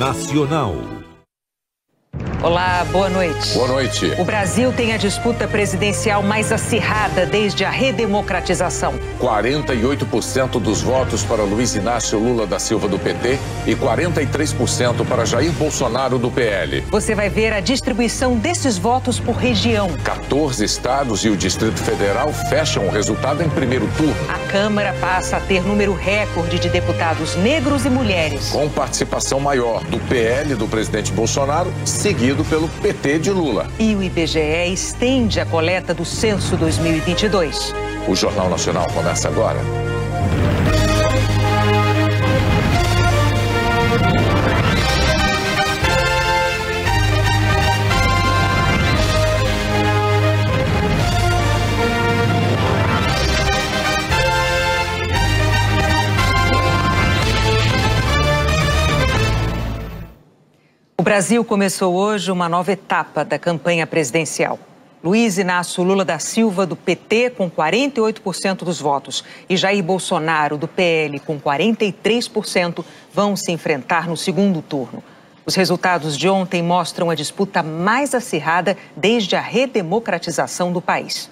Nacional. Olá, boa noite. Boa noite. O Brasil tem a disputa presidencial mais acirrada desde a redemocratização. 48% dos votos para Luiz Inácio Lula da Silva do PT e 43% para Jair Bolsonaro do PL. Você vai ver a distribuição desses votos por região. 14 estados e o Distrito Federal fecham o resultado em primeiro turno. A Câmara passa a ter número recorde de deputados negros e mulheres. Com participação maior do PL do presidente Bolsonaro, seguido pelo PT de Lula. E o IBGE estende a coleta do Censo 2022. O Jornal Nacional começa agora. O Brasil começou hoje uma nova etapa da campanha presidencial. Luiz Inácio Lula da Silva, do PT, com 48% dos votos, e Jair Bolsonaro, do PL, com 43%, vão se enfrentar no segundo turno. Os resultados de ontem mostram a disputa mais acirrada desde a redemocratização do país.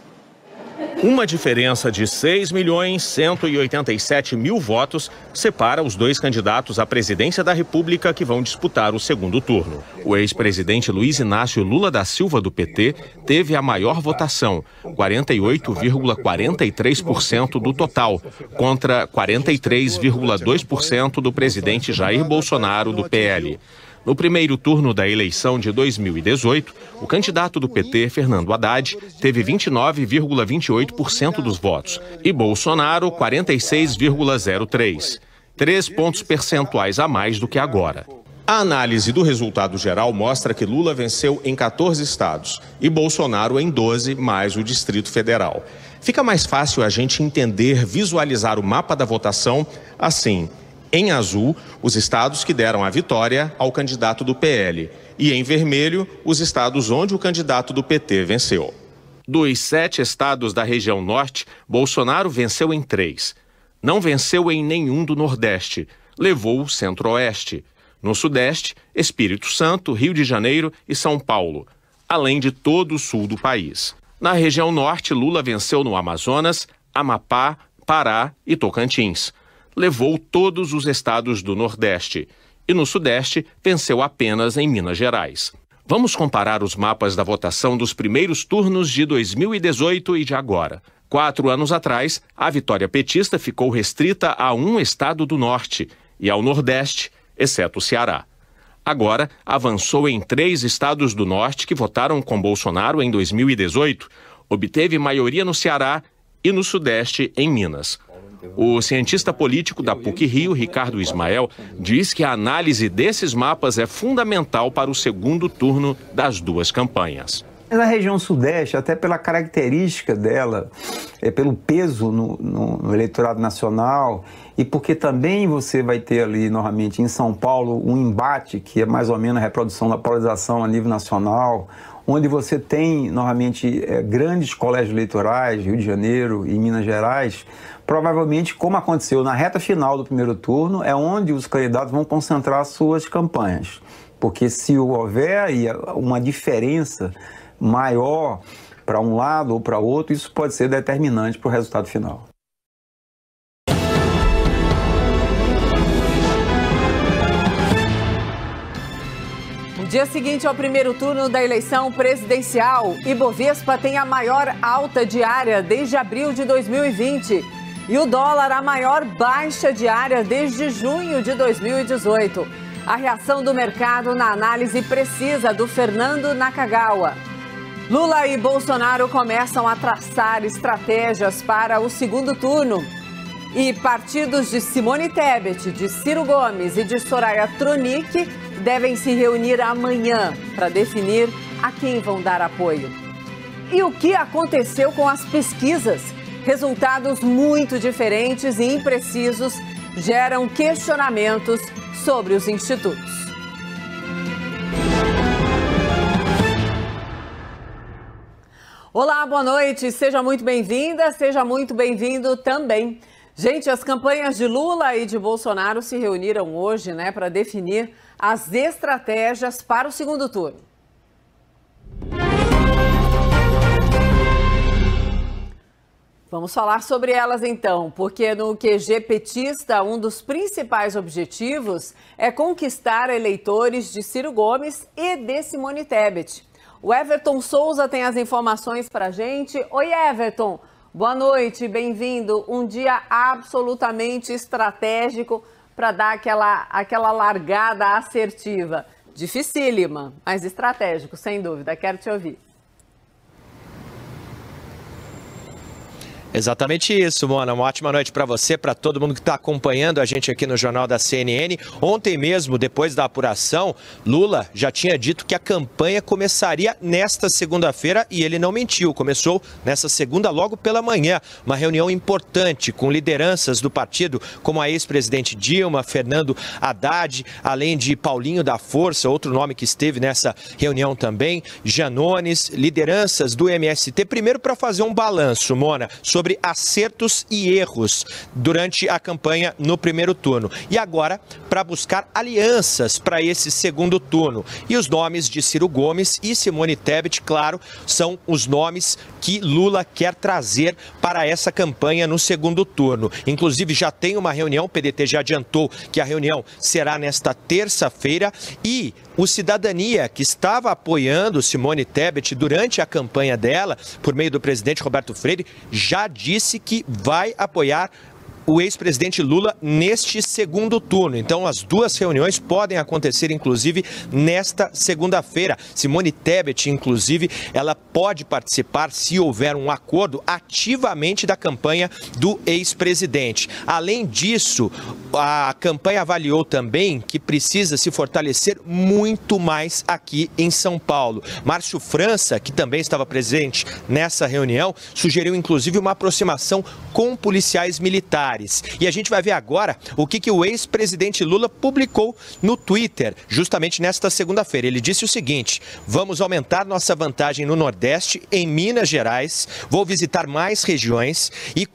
Uma diferença de 6.187.000 votos separa os dois candidatos à presidência da República que vão disputar o segundo turno. O ex-presidente Luiz Inácio Lula da Silva, do PT, teve a maior votação, 48,43% do total, contra 43,2% do presidente Jair Bolsonaro, do PL. No primeiro turno da eleição de 2018, o candidato do PT, Fernando Haddad, teve 29,28% dos votos e Bolsonaro 46,03%, 3 pontos percentuais a mais do que agora. A análise do resultado geral mostra que Lula venceu em 14 estados e Bolsonaro em 12, mais o Distrito Federal. Fica mais fácil a gente entender, visualizar o mapa da votação assim: em azul, os estados que deram a vitória ao candidato do PL. E em vermelho, os estados onde o candidato do PT venceu. Dos 7 estados da região norte, Bolsonaro venceu em 3. Não venceu em nenhum do Nordeste. Levou o Centro-Oeste. No Sudeste, Espírito Santo, Rio de Janeiro e São Paulo. Além de todo o sul do país. Na região norte, Lula venceu no Amazonas, Amapá, Pará e Tocantins. Levou todos os estados do Nordeste e no Sudeste venceu apenas em Minas Gerais. Vamos comparar os mapas da votação dos primeiros turnos de 2018 e de agora. 4 anos atrás, a vitória petista ficou restrita a um estado do Norte e ao Nordeste, exceto o Ceará. Agora, avançou em 3 estados do Norte que votaram com Bolsonaro em 2018, obteve maioria no Ceará e no Sudeste, em Minas. O cientista político da PUC-Rio, Ricardo Ismael, diz que a análise desses mapas é fundamental para o segundo turno das duas campanhas. Na região sudeste, até pela característica dela, pelo peso no eleitorado nacional, e porque também você vai ter ali, normalmente, em São Paulo, um embate que é mais ou menos a reprodução da polarização a nível nacional, onde você tem, normalmente, grandes colégios eleitorais, Rio de Janeiro e Minas Gerais. Provavelmente, como aconteceu na reta final do primeiro turno, é onde os candidatos vão concentrar suas campanhas. Porque se houver aí uma diferença maior para um lado ou para outro, isso pode ser determinante para o resultado final. No dia seguinte ao primeiro turno da eleição presidencial, Ibovespa tem a maior alta diária desde abril de 2020 e o dólar a maior baixa diária desde junho de 2018. A reação do mercado na análise precisa do Fernando Nakagawa. Lula e Bolsonaro começam a traçar estratégias para o segundo turno. E partidos de Simone Tebet, de Ciro Gomes e de Soraya Tronic devem se reunir amanhã para definir a quem vão dar apoio. E o que aconteceu com as pesquisas? Resultados muito diferentes e imprecisos geram questionamentos sobre os institutos. Olá, boa noite. Seja muito bem-vinda, seja muito bem-vindo também. Gente, as campanhas de Lula e de Bolsonaro se reuniram hoje, para definir as estratégias para o segundo turno. Vamos falar sobre elas então, porque no QG petista, um dos principais objetivos é conquistar eleitores de Ciro Gomes e de Simone Tebet. O Everton Souza tem as informações para a gente. Oi, Everton. Boa noite, bem-vindo. Um dia absolutamente estratégico para dar aquela largada assertiva. Dificílima, mas estratégico, sem dúvida. Quero te ouvir. Exatamente isso, Mona. Uma ótima noite para você, para todo mundo que está acompanhando a gente aqui no Jornal da CNN. Ontem mesmo, depois da apuração, Lula já tinha dito que a campanha começaria nesta segunda-feira e ele não mentiu. Começou nessa segunda logo pela manhã. Uma reunião importante com lideranças do partido, como a ex-presidente Dilma, Fernando Haddad, além de Paulinho da Força, outro nome que esteve nessa reunião também, Janones, lideranças do MST. Primeiro para fazer um balanço, Mona, sobre acertos e erros durante a campanha no primeiro turno. E agora, para buscar alianças para esse segundo turno. E os nomes de Ciro Gomes e Simone Tebet, claro, são os nomes que Lula quer trazer para essa campanha no segundo turno. Inclusive, já tem uma reunião, o PDT já adiantou que a reunião será nesta terça-feira e o Cidadania, que estava apoiando Simone Tebet durante a campanha dela, por meio do presidente Roberto Freire, já disse que vai apoiar o ex-presidente Lula neste segundo turno. Então, as duas reuniões podem acontecer, inclusive, nesta segunda-feira. Simone Tebet, inclusive, ela pode participar, se houver um acordo, ativamente da campanha do ex-presidente. Além disso, a campanha avaliou também que precisa se fortalecer muito mais aqui em São Paulo. Márcio França, que também estava presente nessa reunião, sugeriu, inclusive, uma aproximação com policiais militares. E a gente vai ver agora o que o ex-presidente Lula publicou no Twitter, justamente nesta segunda-feira. Ele disse o seguinte: vamos aumentar nossa vantagem no Nordeste, em Minas Gerais, vou visitar mais regiões e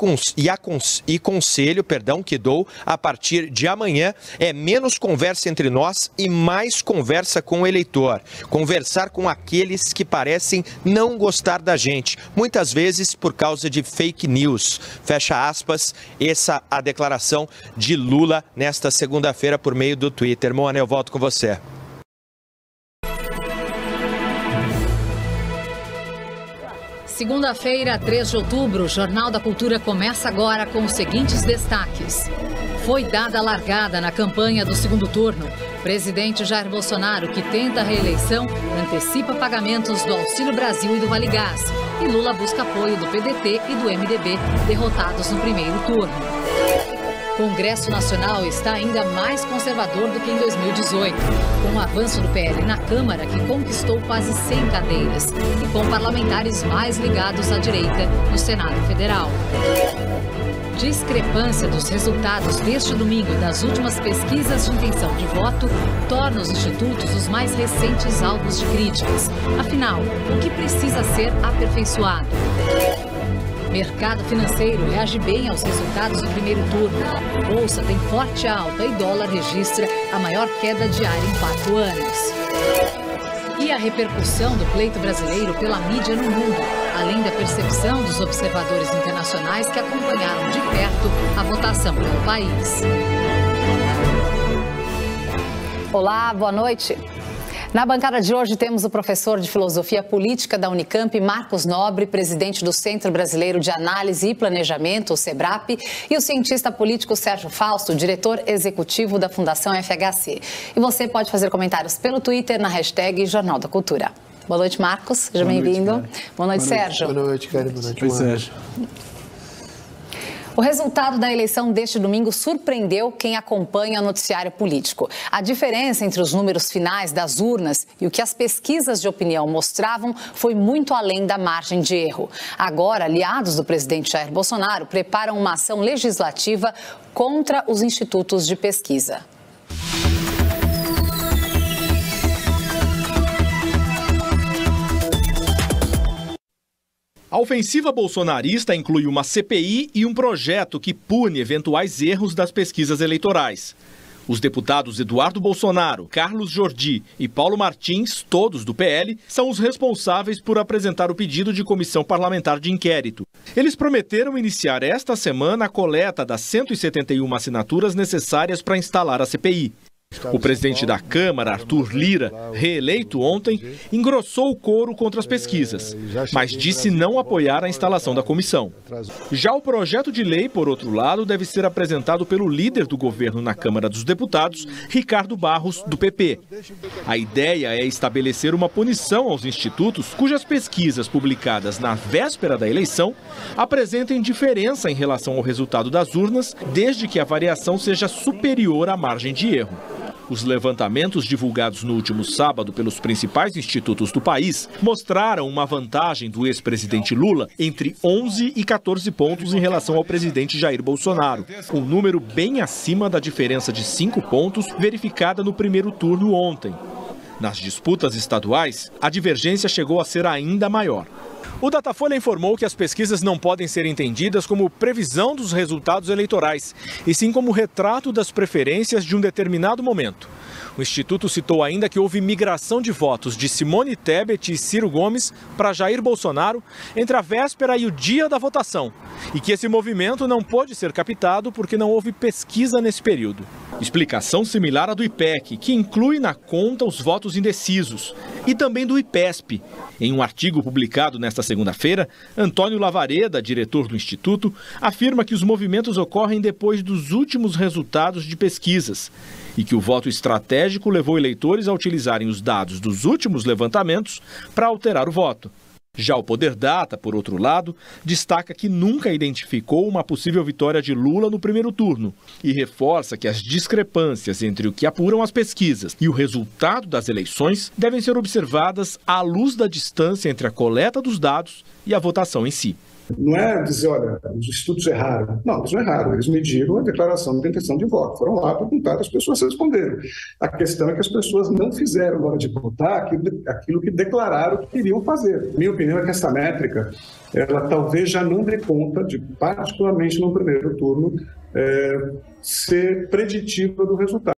conselho, que dou a partir de amanhã é menos conversa entre nós e mais conversa com o eleitor. Conversar com aqueles que parecem não gostar da gente, muitas vezes por causa de fake news. Fecha aspas, essa a declaração de Lula nesta segunda-feira por meio do Twitter. Mona, eu volto com você. Segunda-feira, 3 de outubro, o Jornal da Cultura começa agora com os seguintes destaques. Foi dada a largada na campanha do segundo turno. Presidente Jair Bolsonaro, que tenta a reeleição, antecipa pagamentos do Auxílio Brasil e do Vale Gás. E Lula busca apoio do PDT e do MDB, derrotados no primeiro turno. Congresso Nacional está ainda mais conservador do que em 2018, com o avanço do PL na Câmara, que conquistou quase 100 cadeiras, e com parlamentares mais ligados à direita no Senado Federal. Discrepância dos resultados deste domingo e das últimas pesquisas de intenção de voto torna os institutos os mais recentes alvos de críticas. Afinal, o que precisa ser aperfeiçoado? Mercado financeiro reage bem aos resultados do primeiro turno. Bolsa tem forte alta e dólar registra a maior queda diária em 4 anos. E a repercussão do pleito brasileiro pela mídia no mundo, além da percepção dos observadores internacionais que acompanharam de perto a votação pelo país. Olá, boa noite. Na bancada de hoje temos o professor de Filosofia Política da Unicamp, Marcos Nobre, presidente do Centro Brasileiro de Análise e Planejamento, o CEBRAP, e o cientista político Sérgio Fausto, diretor executivo da Fundação FHC. E você pode fazer comentários pelo Twitter na hashtag Jornal da Cultura. Boa noite, Marcos. Seja bem-vindo. Boa noite, Sérgio. Boa noite, Karen. Boa noite, Sérgio. O resultado da eleição deste domingo surpreendeu quem acompanha o noticiário político. A diferença entre os números finais das urnas e o que as pesquisas de opinião mostravam foi muito além da margem de erro. Agora, aliados do presidente Jair Bolsonaro preparam uma ação legislativa contra os institutos de pesquisa. A ofensiva bolsonarista inclui uma CPI e um projeto que pune eventuais erros das pesquisas eleitorais. Os deputados Eduardo Bolsonaro, Carlos Jordi e Paulo Martins, todos do PL, são os responsáveis por apresentar o pedido de comissão parlamentar de inquérito. Eles prometeram iniciar esta semana a coleta das 171 assinaturas necessárias para instalar a CPI. O presidente da Câmara, Arthur Lira, reeleito ontem, engrossou o coro contra as pesquisas, mas disse não apoiar a instalação da comissão. Já o projeto de lei, por outro lado, deve ser apresentado pelo líder do governo na Câmara dos Deputados, Ricardo Barros, do PP. A ideia é estabelecer uma punição aos institutos cujas pesquisas publicadas na véspera da eleição apresentem diferença em relação ao resultado das urnas, desde que a variação seja superior à margem de erro. Os levantamentos divulgados no último sábado pelos principais institutos do país mostraram uma vantagem do ex-presidente Lula entre 11 e 14 pontos em relação ao presidente Jair Bolsonaro, um número bem acima da diferença de 5 pontos verificada no primeiro turno ontem. Nas disputas estaduais, a divergência chegou a ser ainda maior. O Datafolha informou que as pesquisas não podem ser entendidas como previsão dos resultados eleitorais, e sim como retrato das preferências de um determinado momento. O Instituto citou ainda que houve migração de votos de Simone Tebet e Ciro Gomes para Jair Bolsonaro entre a véspera e o dia da votação, e que esse movimento não pôde ser captado porque não houve pesquisa nesse período. Explicação similar à do IPEC, que inclui na conta os votos indecisos, e também do IPESP. Em um artigo publicado nesta segunda-feira, Antônio Lavareda, diretor do Instituto, afirma que os movimentos ocorrem depois dos últimos resultados de pesquisas e que o voto estratégico levou eleitores a utilizarem os dados dos últimos levantamentos para alterar o voto. Já o Poder Data, por outro lado, destaca que nunca identificou uma possível vitória de Lula no primeiro turno e reforça que as discrepâncias entre o que apuram as pesquisas e o resultado das eleições devem ser observadas à luz da distância entre a coleta dos dados e a votação em si. Não é dizer, olha, os institutos erraram. Não, eles não erraram. Eles mediram a declaração de intenção de voto. Foram lá perguntar, as pessoas responderam. A questão é que as pessoas não fizeram, na hora de votar, aquilo que declararam que queriam fazer. Minha opinião é que essa métrica, ela talvez já não dê conta de, particularmente no primeiro turno, ser preditiva do resultado.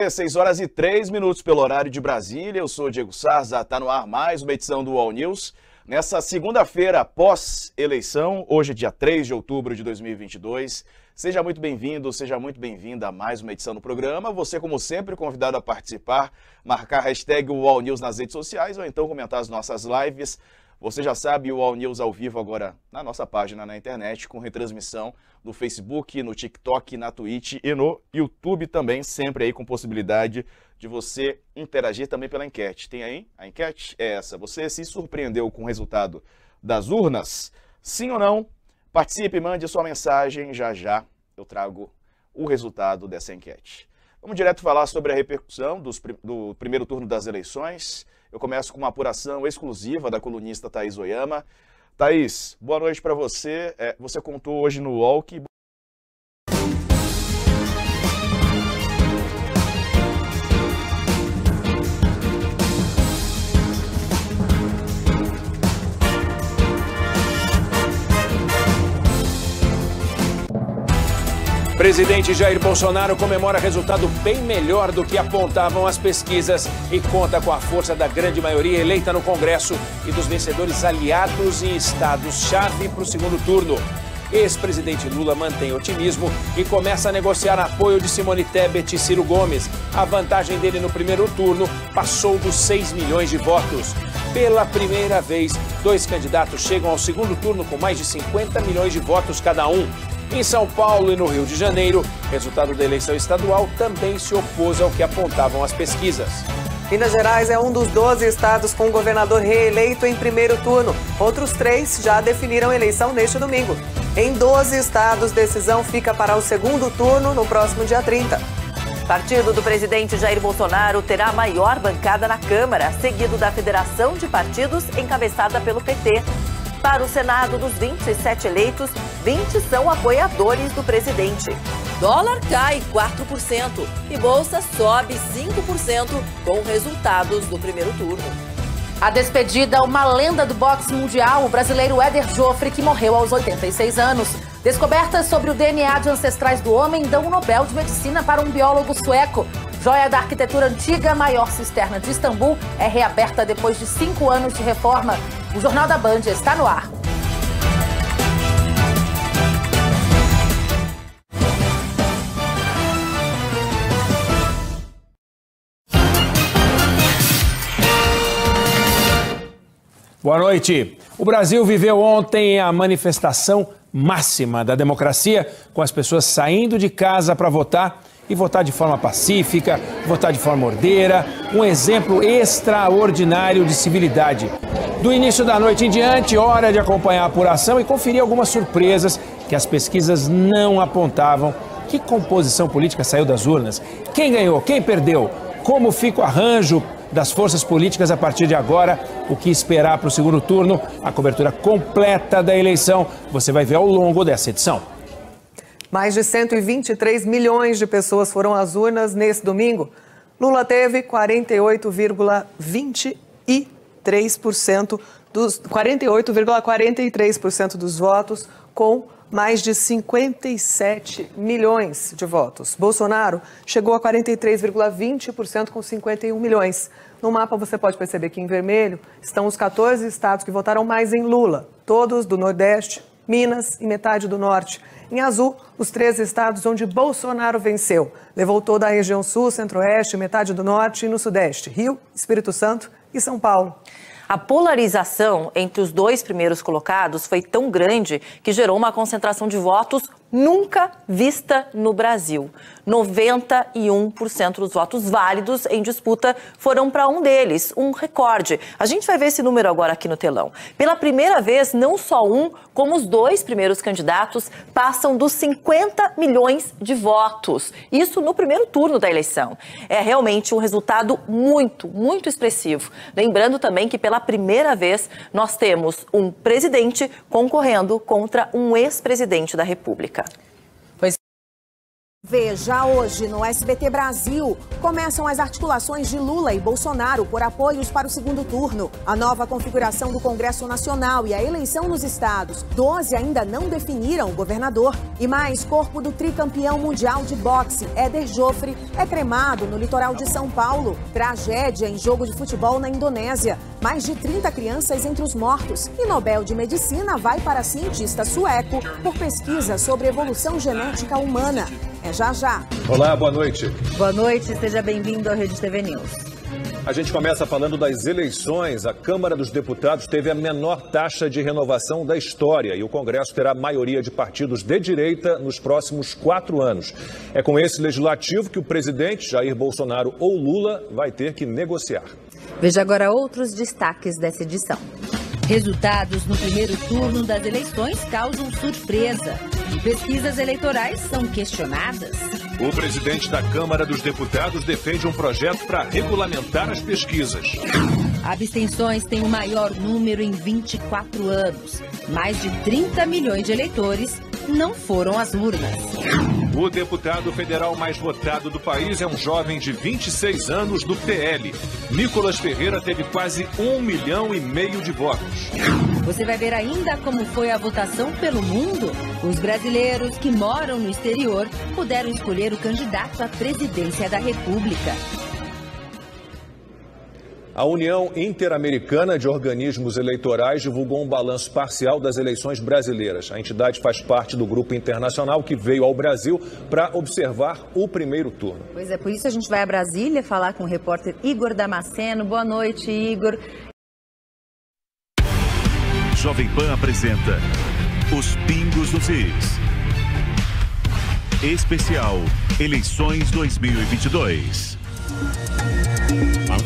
6h03 pelo horário de Brasília. Eu sou o Diego Sarza, está no ar mais uma edição do UOL News. Nessa segunda-feira, pós-eleição, hoje é dia 3 de outubro de 2022. Seja muito bem-vindo, seja muito bem-vinda a mais uma edição do programa. Você, como sempre, convidado a participar, marcar a hashtag UOL News nas redes sociais ou então comentar as nossas lives. Você já sabe, o UOL News ao vivo agora na nossa página na internet, com retransmissão no Facebook, no TikTok, na Twitch e no YouTube também, sempre aí com possibilidade de você interagir também pela enquete. Tem aí? A enquete é essa. Você se surpreendeu com o resultado das urnas? Sim ou não? Participe, mande sua mensagem. Já já eu trago o resultado dessa enquete. Vamos direto falar sobre a repercussão do primeiro turno das eleições. Eu começo com uma apuração exclusiva da colunista Thaís Oyama. Thaís, boa noite para você. Você contou hoje no UOL que... Presidente Jair Bolsonaro comemora resultado bem melhor do que apontavam as pesquisas e conta com a força da grande maioria eleita no Congresso e dos vencedores aliados em estados-chave para o segundo turno. Ex-presidente Lula mantém otimismo e começa a negociar apoio de Simone Tebet e Ciro Gomes. A vantagem dele no primeiro turno passou dos 6 milhões de votos. Pela primeira vez, dois candidatos chegam ao segundo turno com mais de 50 milhões de votos cada um. Em São Paulo e no Rio de Janeiro, resultado da eleição estadual também se opôs ao que apontavam as pesquisas. Minas Gerais é um dos 12 estados com governador reeleito em primeiro turno. Outros 3 já definiram eleição neste domingo. Em 12 estados, decisão fica para o segundo turno no próximo dia 30. Partido do presidente Jair Bolsonaro terá a maior bancada na Câmara, seguido da Federação de Partidos, encabeçada pelo PT. Para o Senado, dos 27 eleitos, 20 são apoiadores do presidente. Dólar cai 4% e Bolsa sobe 5% com resultados do primeiro turno. A despedida, uma lenda do boxe mundial, o brasileiro Éder Joffre, que morreu aos 86 anos. Descobertas sobre o DNA de ancestrais do homem dão um Nobel de Medicina para um biólogo sueco. Joia da arquitetura antiga, a maior cisterna de Istambul, é reaberta depois de 5 anos de reforma. O Jornal da Band está no ar. Boa noite. O Brasil viveu ontem a manifestação máxima da democracia, com as pessoas saindo de casa para votar e votar de forma pacífica, votar de forma ordeira, um exemplo extraordinário de civilidade. Do início da noite em diante, hora de acompanhar a apuração e conferir algumas surpresas que as pesquisas não apontavam. Que composição política saiu das urnas? Quem ganhou? Quem perdeu? Como fica o arranjo das forças políticas a partir de agora? O que esperar para o segundo turno? A cobertura completa da eleição você vai ver ao longo dessa edição. Mais de 123 milhões de pessoas foram às urnas nesse domingo. Lula teve 48,43% dos votos, com mais de 57 milhões de votos. Bolsonaro chegou a 43,20% com 51 milhões. No mapa você pode perceber que em vermelho estão os 14 estados que votaram mais em Lula, todos do Nordeste, Minas e metade do Norte. Em azul, os 13 estados onde Bolsonaro venceu. Levou toda a região Sul, Centro-Oeste, metade do Norte e no Sudeste, Rio, Espírito Santo e São Paulo. A polarização entre os dois primeiros colocados foi tão grande que gerou uma concentração de votos nunca vista no Brasil. 91% dos votos válidos em disputa foram para um deles, um recorde. A gente vai ver esse número agora aqui no telão. Pela primeira vez, não só um, como os dois primeiros candidatos passam dos 50 milhões de votos. Isso no primeiro turno da eleição. É realmente um resultado muito expressivo. Lembrando também que pela primeira vez nós temos um presidente concorrendo contra um ex-presidente da República. Veja hoje no SBT Brasil, começam as articulações de Lula e Bolsonaro por apoios para o segundo turno. A nova configuração do Congresso Nacional e a eleição nos estados. 12 ainda não definiram o governador. E mais, corpo do tricampeão mundial de boxe, Éder Joffre, é cremado no litoral de São Paulo. Tragédia em jogo de futebol na Indonésia. Mais de 30 crianças entre os mortos. E Nobel de Medicina vai para cientista sueco por pesquisa sobre evolução genética humana. É já. Olá, boa noite. Boa noite, seja bem-vindo ao Rede TV News. A gente começa falando das eleições. A Câmara dos Deputados teve a menor taxa de renovação da história e o Congresso terá maioria de partidos de direita nos próximos 4 anos. É com esse legislativo que o presidente Jair Bolsonaro ou Lula vai ter que negociar. Veja agora outros destaques dessa edição. Resultados no primeiro turno das eleições causam surpresa. Pesquisas eleitorais são questionadas. O presidente da Câmara dos Deputados defende um projeto para regulamentar as pesquisas. Abstenções têm o maior número em 24 anos. Mais de 30 milhões de eleitores não foram às urnas. O deputado federal mais votado do país é um jovem de 26 anos do PL. Nicolas Ferreira teve quase 1,5 milhão de votos. Você vai ver ainda como foi a votação pelo mundo. Os brasileiros que moram no exterior puderam escolher o candidato à presidência da República. A União Interamericana de Organismos Eleitorais divulgou um balanço parcial das eleições brasileiras. A entidade faz parte do grupo internacional que veio ao Brasil para observar o primeiro turno. Pois é, por isso a gente vai a Brasília falar com o repórter Igor Damasceno. Boa noite, Igor. Jovem Pan apresenta Os Pingos dos Is. Especial Eleições 2022.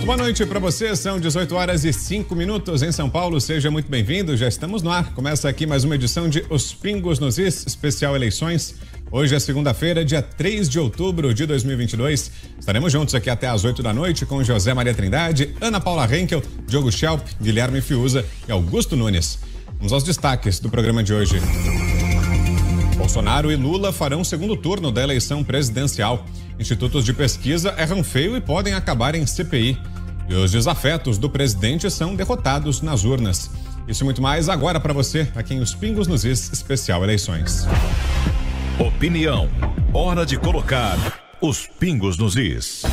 Muito boa noite para você, são 18h05 em São Paulo, seja muito bem-vindo, já estamos no ar. Começa aqui mais uma edição de Os Pingos nos Is, especial eleições. Hoje é segunda-feira, dia 3 de outubro de 2022. Estaremos juntos aqui até às 8 da noite com José Maria Trindade, Ana Paula Henkel, Diogo Schelp, Guilherme Fiuza e Augusto Nunes. Vamos aos destaques do programa de hoje. Bolsonaro e Lula farão segundo turno da eleição presidencial. Institutos de pesquisa erram feio e podem acabar em CPI. E os desafetos do presidente são derrotados nas urnas. Isso e muito mais agora para você, aqui em Os Pingos nos Is, especial eleições. Opinião. Hora de colocar os pingos nos is.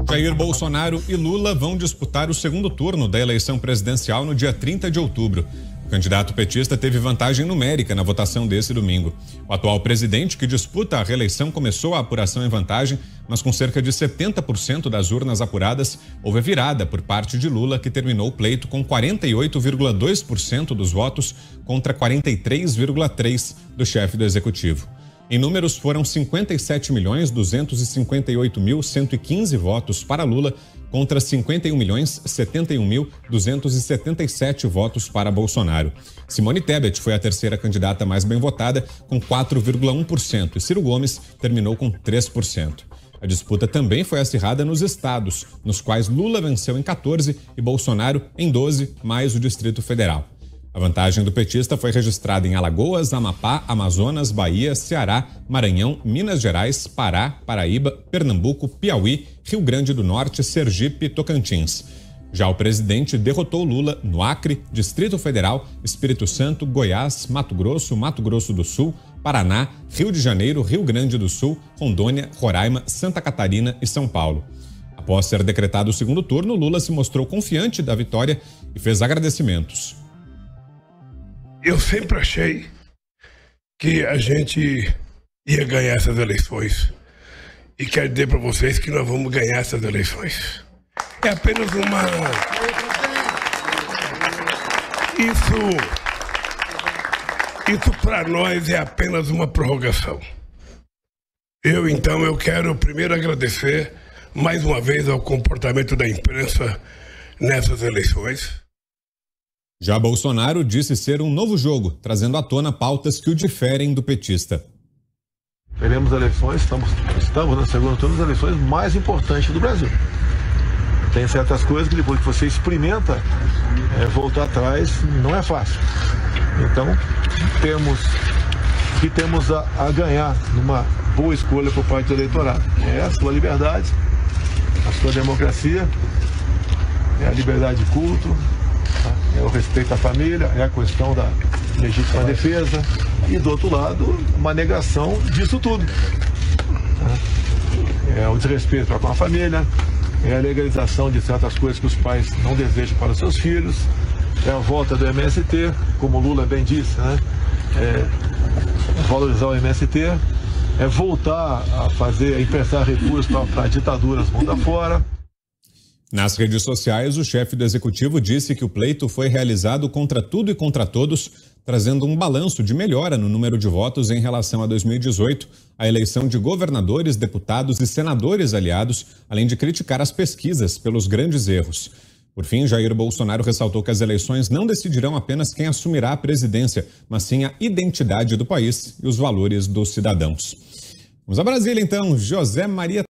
Jair Bolsonaro e Lula vão disputar o segundo turno da eleição presidencial no dia 30 de outubro. O candidato petista teve vantagem numérica na votação desse domingo. O atual presidente, que disputa a reeleição, começou a apuração em vantagem, mas com cerca de 70% das urnas apuradas, houve virada por parte de Lula, que terminou o pleito com 48,2% dos votos contra 43,3% do chefe do executivo. Em números, foram 57.258.115 votos para Lula contra 51.071.277 votos para Bolsonaro. Simone Tebet foi a terceira candidata mais bem votada, com 4,1%, e Ciro Gomes terminou com 3%. A disputa também foi acirrada nos estados, nos quais Lula venceu em 14 e Bolsonaro em 12, mais o Distrito Federal. A vantagem do petista foi registrada em Alagoas, Amapá, Amazonas, Bahia, Ceará, Maranhão, Minas Gerais, Pará, Paraíba, Pernambuco, Piauí, Rio Grande do Norte, Sergipe e Tocantins. Já o presidente derrotou Lula no Acre, Distrito Federal, Espírito Santo, Goiás, Mato Grosso do Sul, Paraná, Rio de Janeiro, Rio Grande do Sul, Rondônia, Roraima, Santa Catarina e São Paulo. Após ser decretado o segundo turno, Lula se mostrou confiante da vitória e fez agradecimentos. Eu sempre achei que a gente ia ganhar essas eleições. E quero dizer para vocês que nós vamos ganhar essas eleições. É apenas uma... Isso para nós é apenas uma prorrogação. Eu quero primeiro agradecer mais uma vez ao comportamento da imprensa nessas eleições. Já Bolsonaro disse ser um novo jogo, trazendo à tona pautas que o diferem do petista. Teremos eleições, estamos no segundo turno das eleições mais importantes do Brasil. Tem certas coisas que depois que você experimenta, voltar atrás não é fácil. Então, temos a ganhar numa boa escolha por parte do eleitorado. É a sua liberdade, a sua democracia, é a liberdade de culto, é o respeito à família, é a questão da legítima defesa e, do outro lado, uma negação disso tudo. É o desrespeito para com a família, é a legalização de certas coisas que os pais não desejam para os seus filhos, é a volta do MST, como o Lula bem disse, né? Valorizar o MST, é voltar a emprestar recursos para ditaduras mundo afora. Nas redes sociais, o chefe do executivo disse que o pleito foi realizado contra tudo e contra todos, trazendo um balanço de melhora no número de votos em relação a 2018, a eleição de governadores, deputados e senadores aliados, além de criticar as pesquisas pelos grandes erros. Por fim, Jair Bolsonaro ressaltou que as eleições não decidirão apenas quem assumirá a presidência, mas sim a identidade do país e os valores dos cidadãos. Vamos a Brasília, então. José Maria.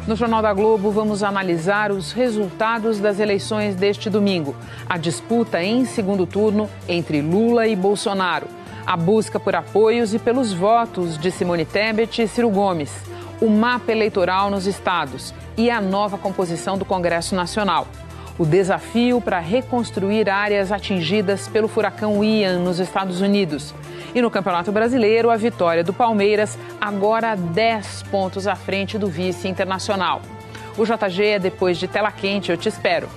No Jornal da Globo, vamos analisar os resultados das eleições deste domingo. A disputa em segundo turno entre Lula e Bolsonaro. A busca por apoios e pelos votos de Simone Tebet e Ciro Gomes. O mapa eleitoral nos estados e a nova composição do Congresso Nacional. O desafio para reconstruir áreas atingidas pelo furacão Ian nos Estados Unidos. E no Campeonato Brasileiro, a vitória do Palmeiras, agora 10 pontos à frente do vice internacional. O JG é depois de Tela Quente, eu te espero.